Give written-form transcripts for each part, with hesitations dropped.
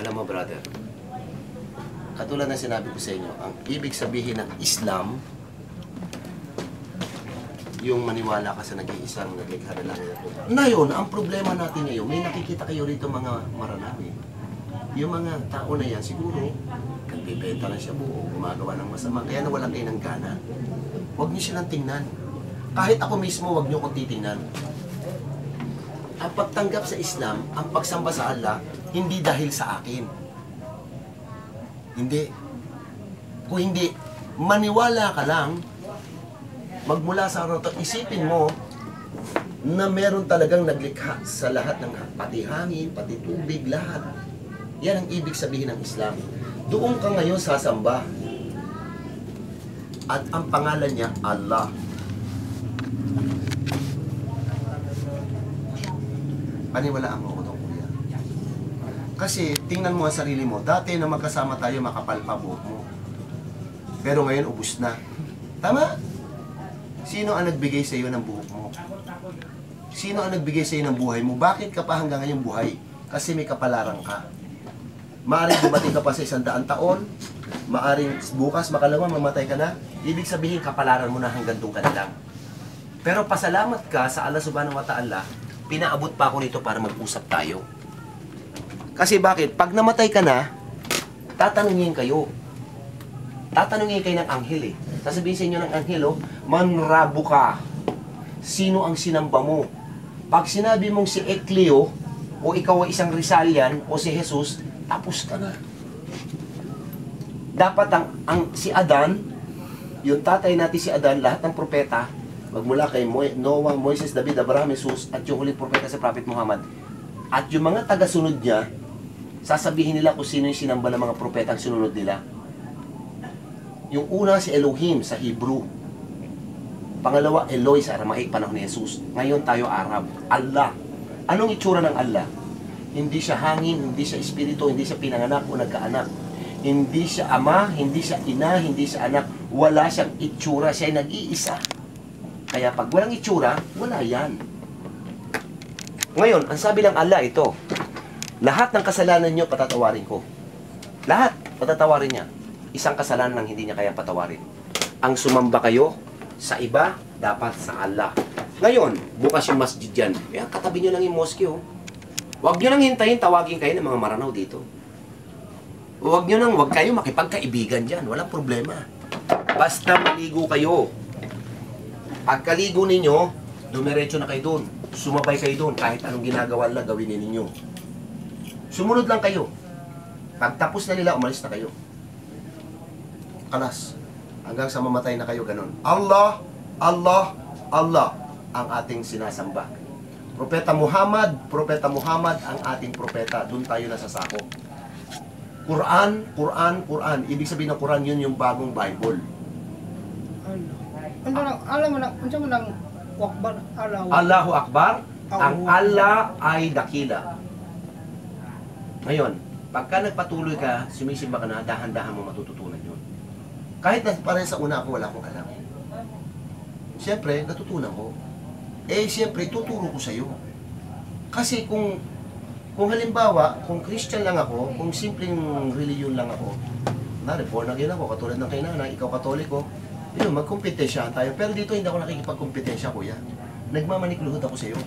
Alam mo, brother, katulad na sinabi ko sa inyo, ang ibig sabihin ng Islam, yung maniwala ka sa nag-iisang naglikha na langit at lupa. Ngayon, ang problema natin ngayon, may nakikita kayo rito mga maranami. Yung mga tao na yan, siguro, nagbibenta na siya buo, gumagawa ng masama, kaya nawalan kayo ng gana. Huwag niyo silang tingnan. Kahit ako mismo, huwag niyo kong titingnan. Ang pagtanggap sa Islam, ang pagsamba sa Allah, hindi dahil sa akin. Hindi. Kung hindi, maniwala ka lang, magmula sa araw to, isipin mo na meron talagang naglikha sa lahat ng pati hangin, pati tubig, lahat. Yan ang ibig sabihin ng Islam. Doon ka ngayon sasamba. At ang pangalan niya, Allah. Paniwalaan mo ko doon, kuya. Kasi tingnan mo ang sarili mo. Dati na magkasama tayo, makapal pa buhok mo. Pero ngayon, ubus na. Tama? Sino ang nagbigay sa iyo ng buhok mo? Sino ang nagbigay sa iyo ng buhay mo? Bakit ka pa hanggang ngayon buhay? Kasi may kapalaran ka. Maaring dumating ka pa sa 100 taon, maaring bukas, makalawa, mamatay ka na. Ibig sabihin, kapalaran mo na hanggang doon ka na lang. Pero pasalamat ka sa Allah subhanahu wa ta'ala, pinaabot pa ako nito para mag-usap tayo. Kasi bakit? Pag namatay ka na, tatanungin kayo. Tatanungin kayo ng anghel eh. Sasabihin sa inyo ng anghel, oh, manrabo ka. Sino ang sinamba mo? Pag sinabi mong si Ekleo, o ikaw ay isang Rizalian, o si Jesus, tapos ka na. Dapat ang si Adan, yung tatay natin si Adan, lahat ng propeta, magmula kay Noah, Moises, David, Abraham, Jesus, at yung huling propeta si Prophet Muhammad, at yung mga tagasunod niya, sasabihin nila kung sino yung sinamba ng mga propeta ang sunod nila. Yung una si Elohim sa Hebrew. Pangalawa, Eloi sa Aramaic, panahon ni Jesus. Ngayon tayo Arab. Allah. Anong itsura ng Allah? Hindi siya hangin, hindi siya espiritu, hindi siya pinanganak o nagkaanak. Hindi siya ama, hindi siya ina, hindi siya anak. Wala siyang itsura, siya ay nag-iisa. Kaya pag walang itsura, wala yan. Ngayon, ang sabi ng Allah ito, lahat ng kasalanan nyo, patatawarin ko. Lahat, patatawarin niya. Isang kasalanan lang hindi niya kaya patawarin. Ang sumamba kayo sa iba, dapat sa Allah. Ngayon, bukas yung masjid dyan. Kaya katabi nyo lang yung mosque, oh. Huwag nyo lang hintayin, tawagin kayo ng mga maranaw dito. Huwag kayo makipagkaibigan dyan. Walang problema. Basta maligo kayo. Pagkaligo ninyo, dumiretso na kayo doon. Sumabay kayo doon. Kahit anong ginagawa nila, gawin ninyo. Sumunod lang kayo. Pagtapos na nila, umalis na kayo. Kalas. Hanggang sa mamatay na kayo, ganun. Allah, Allah, Allah ang ating sinasamba. Propeta Muhammad ang ating propeta. Doon tayo nasasako. Quran, Quran, Quran. Ibig sabihin ng Quran, yun yung bagong Bible. Alam mo nang wakbar, Allahu Akbar. Ang Allah ay dakila. Ngayon, pagka nagpatuloy ka, sumisimba ka na, dahan-dahan mo matututunan yun. Kahit na parang sa una ako, wala akong alam. Siyempre, natutunan ko. Siyempre, tuturo ko sa'yo. Kasi kung halimbawa, kung Christian lang ako, kung simpleng reliyon lang ako, born again ako, katulad ng kay nanay, ikaw Katoliko, yun, magkompetensya tayo. Pero dito hindi ako nakikipagkompetensya, kuya. Nagmamanikluhod ako sa'yo.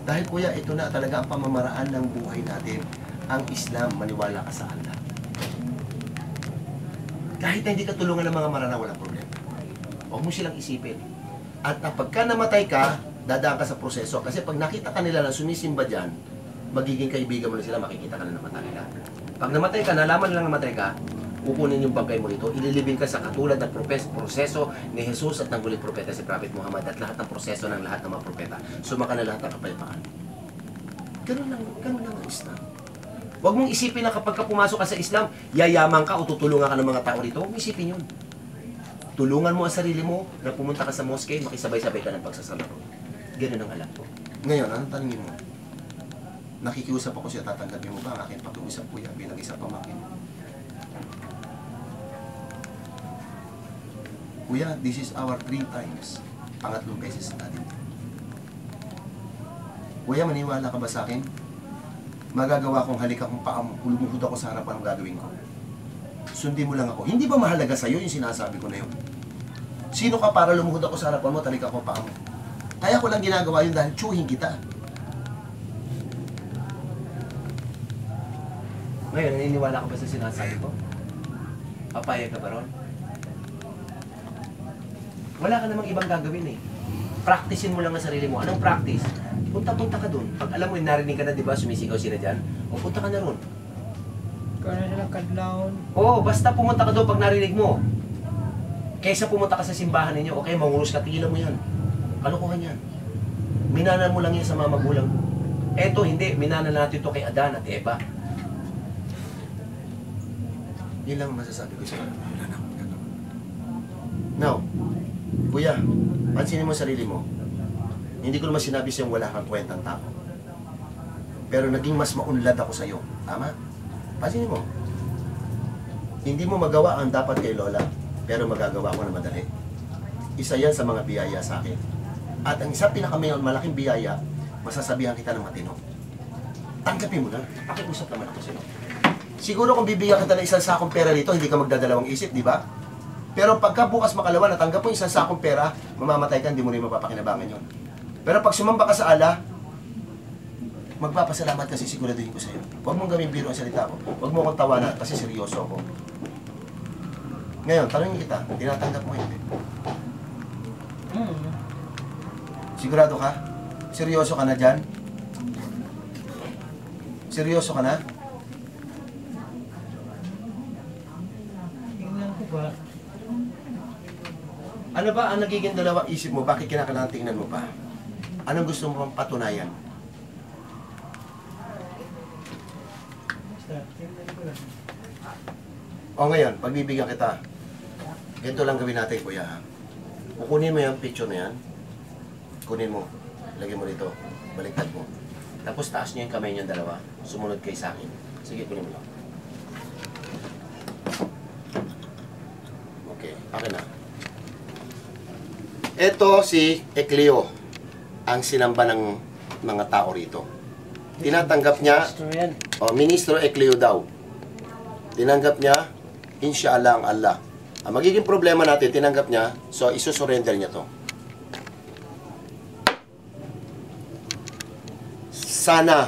Dahil kuya, ito na talaga ang pamamaraan ng buhay natin. Ang Islam, maniwala ka sa Allah. Kahit na hindi ka tulungan ng mga maranaw, walang problema. Huwag mo silang isipin. At pagka namatay ka, dadaan ka sa proseso. Kasi pag nakita ka nila na sumisimba dyan, magiging kaibigan mo na sila, makikita ka na namatay nila. Pag namatay ka, nalaman nilang namatay ka, kukunin yung bangkay mo nito, ililibing ka sa katulad ng proseso ni Jesus at ng huling propeta si Prophet Muhammad at lahat ng proseso ng lahat ng mga propeta. Sumaka na lahat ng kapayapaan. Ganun lang ang Islam. Huwag mong isipin na kapag ka pumasok ka sa Islam, yayaman ka o tutulungan ka ng mga tao rito. Huwag mong isipin yun. Tulungan mo ang sarili mo na pumunta ka sa mosque, makisabay-sabay ka ng pagsasalaro. Ganun ang alam ko. Ngayon, anong tanongin mo? Nakikiusap ako siya, tatanggapin mo ba ang aking pag-uusap, kuya, bilang isang pamakin? Kuya, this is our 3 times. Pangatlong beses natin. Kuya, maniwala ka ba sa akin? magagawa kong halika kung paam, lumuhod ako sa harapan ng gagawin ko. Sundin mo lang ako. Hindi ba mahalaga sa'yo yung sinasabi ko na yun? Sino ka para lumuhod ako sa harapan mo, talika ko paam? Kaya ko lang ginagawa yun dahil tsuhin kita. Ngayon, naniniwala ka ba sa sinasabi ko? Papayag ka ba ron? Wala ka namang ibang gagawin eh. Practicein mo lang ang sarili mo. Anong practice? Punta-punta ka dun. Pag alam mo, narinig ka na, di ba, sumisigaw sila dyan, o punta ka na ron. Kaya na sila kadlawon. Oo, basta pumunta ka doon pag narinig mo. Kaysa pumunta ka sa simbahan ninyo, okay, mangurus ka, tigilan mo yan. Kalokohan yan. Minana mo lang yan sa mga magulang mo. Eto, hindi. Minana natin ito kay Adan at Eva. Yun lang masasabi ko sa'yo. Wala na akong gagawin. Now, kuya, pansinin mo sarili mo. Hindi ko naman sinabi sa'yo wala kang kwentang tao. Pero naging mas maunlad ako sa'yo. Tama? Pansinin mo. Hindi mo magawa ang dapat kay Lola, pero magagawa ko na madali. Isa yan sa mga biyaya sa akin. At ang isa malaking biyaya, masasabihan kita ng matino. Tanggapin mo na. Pakiusap naman ako sa'yo. Siguro kung bibigyan kita ng isang sakong pera dito, hindi ka magdadalawang isip, di ba? Pero pagka bukas makalawa, natanggap mo isang sakong pera, mamamatay ka, hindi mo rin mapapakinabangan yun. Pero pag sumamba ka sa ala, magpapasalamat kasi siguraduhin ko sa'yo. Huwag mong gawin biro ang salita ko. Huwag mo akong tawanan kasi seryoso ako. Ngayon, tanongin kita, tinatanggap mo hindi? Sigurado ka? Seryoso ka na dyan? Seryoso ka na? Tingnan ko ba? Ano ba ang nagiging dalawang isip mo? Bakit kinakailangan tingnan mo pa? Anong gusto mo pang patunayan? Tingnan ko lang. O ngayon, pagbibigyan kita, ganito lang gawin natin, kuya. Kukunin mo yung picture na yan. Kunin mo. Lagyan mo dito. Baliktad mo. Tapos taas niyo yung kamay niyo dalawa. Sumunod kayo sa akin. Sige, kunin mo lang. Okay, akin na. Ito si Ekleo, ang sinamba ng mga tao rito. Tinatanggap niya, Ministro Ekleo daw. Tinanggap niya, inshallah ang Allah. Ang magiging problema natin, tinanggap niya, so isusurrender niya to. Sana,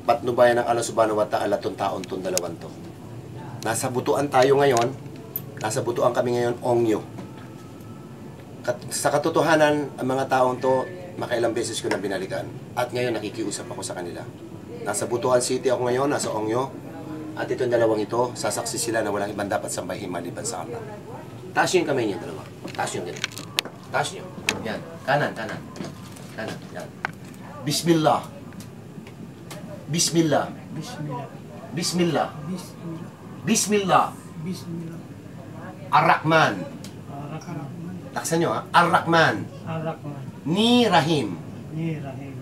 patnubayan ng Allah subhanahu wa ta'ala tong taon tong dalawan to. Nasa butuan tayo ngayon, nasa butuan kami ngayon, ongyo. Sa katotohanan, ang mga taong to, makailang beses ko na binalikan. At ngayon, nakikiusap ako sa kanila. Nasa Butuan City ako ngayon, nasa Ongyo. At itong dalawang ito, sasaksi sila na walang ibang dapat sambahin maliban sa Allah. Taas yung kamay niyo, dalawa. Taas yung ganito. Taas nyo. Yan. Kanan, kanan. Kanan, yan. Bismillah. Bismillah. Bismillah. Bismillah. Bismillah. Bismillah. Bismillah. Ar-Rahman. Ar-Rahman. Taksan nyo ha. Ar-Rahman. Ar-Rahman. Ni Rahim. Ni Rahim.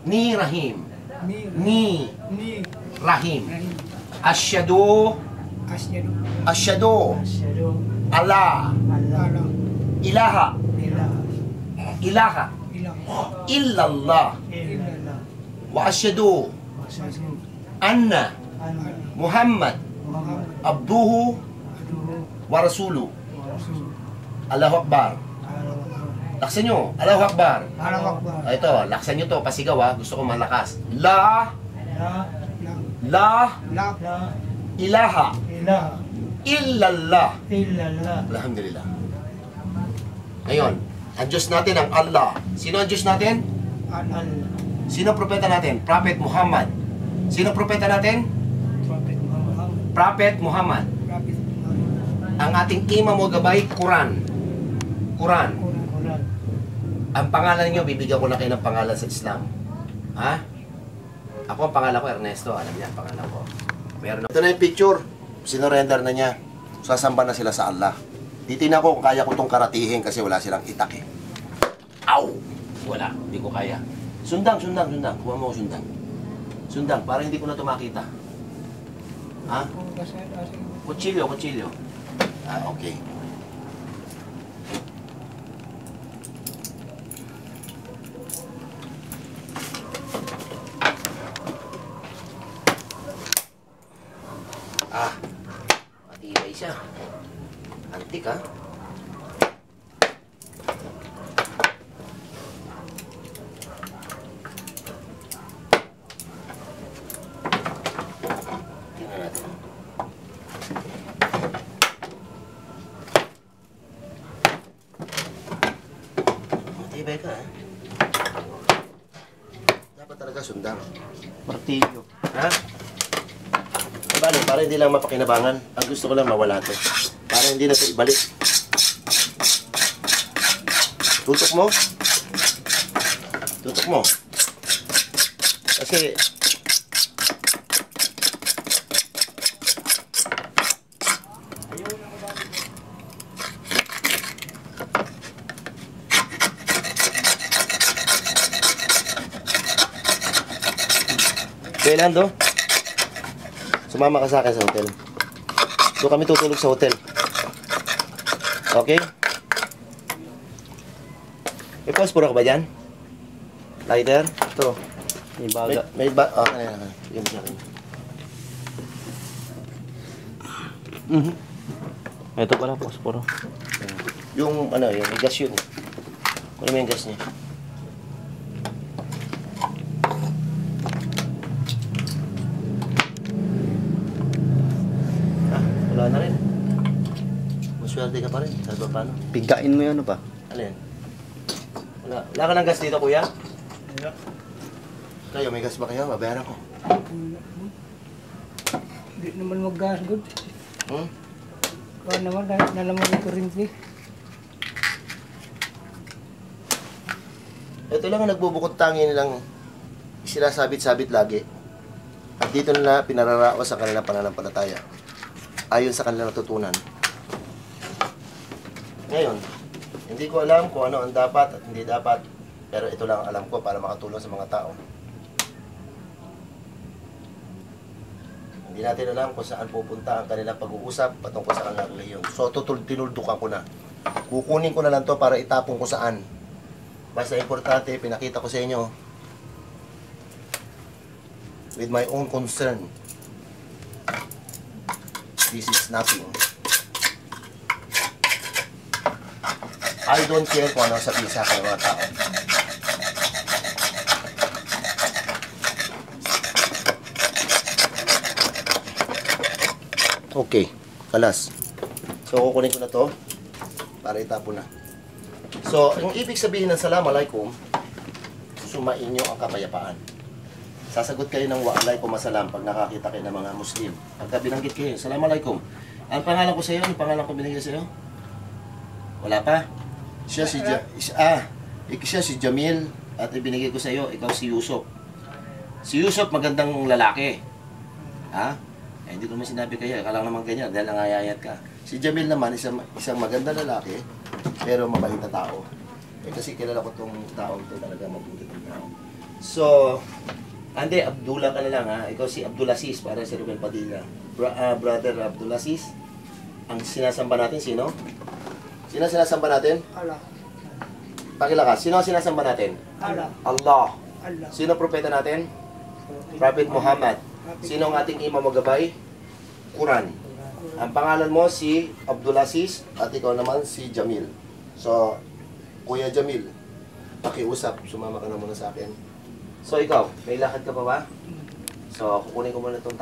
Ni Rahim. Ni Ni Ni Rahim. Rahim. Asyadu. Asyadu. Asyadu. Asyadu. Allah. Allah. Ilaha. Ilaha. Ilaha. Ilaha. Illallah. Illallah. Wa asyadu. Asyadu. Anna. Anna. Muhammad. Muhammad. Abduhu. Aduhu. Wa Rasuluh. Wa Rasul. Allahu Akbar. Laksan nyo. Allahu Akbar. Allahu Akbar. Ito, laksan nyo to. Pasigaw ha. Gusto ko malakas. La. La. La. La. La. Ilaha. Ilaha. Illallah. Illallah. Alhamdulillah. Ngayon, ang Diyos natin ang Allah. Sino ang Diyos natin? Allah. Sino ang propeta natin? Prophet Muhammad. Sino ang propeta natin? Prophet Muhammad. Prophet Muhammad. Prophet Muhammad. Ang ating imam o gabay, Quran. Quran. Quran. Ang pangalan niyo, bibigyan ko na kayo ng pangalan sa Islam. Ha? Ako ang pangalan ko, Ernesto. Alam niya ang pangalan ko. Meron. Ito na yung picture. Sinorender na niya. Sasamba na sila sa Allah. Titignan ko kung kaya ko itong karatihin kasi wala silang itak eh. Aw! Wala. Hindi ko kaya. Sundang, sundang, sundang. Kuha mo ko sundang. Sundang, para hindi ko na ito makita. Ha? Kutsilyo, kutsilyo. Ah, okay. siya. Antik ha. Tingnan natin. Matibay ka ha. Dapat talaga sundan. Martilyo. Ha? Bale, para hindi lang mapakinabangan. Ang gusto ko lang mawala to. Para hindi na ito ibalik. Tutok mo. Tutok mo. Kasi Lando, sumama ka sa akin sa hotel. Doon kami tutulog sa hotel. Okay? May posporo ka ba dyan? Lighter? Ito. May baga. May ba? Oh, kanina. Bigyan mo sa akin. Ito pala, posporo. Yung, ano, yung may gas yun. Ano mo yung gas niya? Wala na rin. Maswerte ka pa rin. Sabi ba paano? Pigain mo yan, ano ba? Alin? Wala. Wala ka ng gas dito, kuya? Wala. Kayo, may gas ba kayo? Babayaran ko. Hindi naman mag-gas good. Hmm? Kaya naman, nalaman yung kurinti. Ito lang ang nagbubukod tangi nilang sinasabit-sabit lagi. At dito nila pinararaos ang kanilang pananampalataya. Ayon sa kanilang natutunan. Ngayon, hindi ko alam kung ano ang dapat at hindi dapat. Pero ito lang ang alam ko para makatulong sa mga tao. Hindi natin alam kung saan pupunta ang kanilang pag-uusap patungkol sa kanilang reliyon. So, tinuldukan ko na. Kukunin ko na lang to para itapon ko saan. Basta importante, pinakita ko sa inyo with my own concern. This is nothing. I don't care kung ano sabihin sa akin ng mga tao. Okay, kalas. So, kukunin ko na to para itapon na. So, ang ibig sabihin ng Assalamualaikum, sumain nyo ang kapayapaan. Sasagot kayo ng wa'alaikum assalam pag nakakita kayo ng mga Muslim. Pagka binanggit kayo, Assalamualaikum. Ang pangalan ko sa iyo, ang pangalan ko binigay sa iyo? Wala pa? Siya si Jamil at ibinigay ko sa iyo, ikaw si Yusuf. Si Yusuf magandang lalaki. Ha? Eh, hindi ko naman sinabi kayo, akala naman ganyan dahil nangayayat ka. Si Jamil naman, isang magandang lalaki, pero mabait na tao. Eh, kasi kilala ko tong tao ito talaga mabuti ng tao. So, Ande, Abdullah ka na lang ha. Ikaw si Abdulaziz para si Ruben Padilla. Brother Abdulaziz. Ang sinasamba natin, sino? Sino sinasamba natin? Allah. Pakilakas. Sino ang sinasamba natin? Allah. Allah. Allah. Sino propeta natin? Prophet Muhammad. Sino ang ating imam magabay? Quran. Ang pangalan mo si Abdulaziz at ikaw naman si Jamil. So, Kuya Jamil, pakiusap, sumama ka na muna sa akin. So ikaw, may lakad ka pa ba? So, kukunin ko muna itong